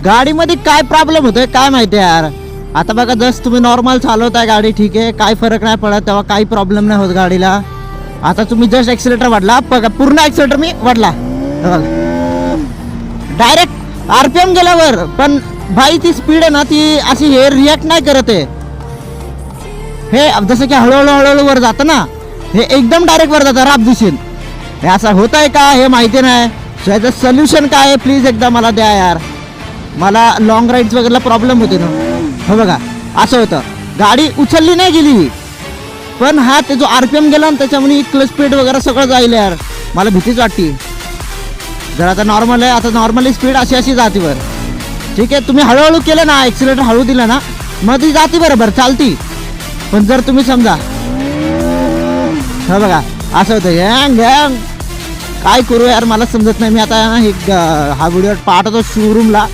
गाडीमध्ये काय प्रॉब्लेम होतोय काय माहिती यार. आता बघा जस्ट तुम्ही नॉर्मल चालवताय गाडी ठीक आहे, काय फरक नाही पडत, तेव्हा काही प्रॉब्लेम नाही होत गाडीला. आता तुम्ही जस्ट ॲक्सिलेटर वाढला बघा, पूर्ण ॲक्सिलेटर मी वाढला डायरेक्ट आरपीएम गेल्यावर. पण भाई ती स्पीड आहे ना ती अशी हे रिॲक्ट नाही करत आहे. हे जसं की हळूहळू हळूहळू वर जातं ना, हे एकदम डायरेक्ट वर जातं राब दिसेल. हे असं होत आहे का हे माहिती नाही. सो याचं सोल्युशन काय आहे प्लीज एकदा मला द्या यार. मला लॉंग राईड्स वगैरेला प्रॉब्लेम होते ना. हो बघा असं होतं, गाडी उचलली नाही गेली पण हा ते जो आरपीएम गेला ना त्याच्यामुळे क्लच स्पीड वगैरे सगळं जाईल यार. मला भीतीच वाटते. जर आता नॉर्मल आहे, आता नॉर्मली स्पीड अशी जाते वर ठीक आहे. तुम्ही हळूहळू केलं ना, ॲक्सिलेटर हळू दिलं ना मग ती जाते बरोबर चालती. पण जर तुम्ही समजा हा बघा असं होतं हँग हँग, काय करू यार मला समजत नाही. मी आता हा व्हिडिओ पाहतो शोरूमला.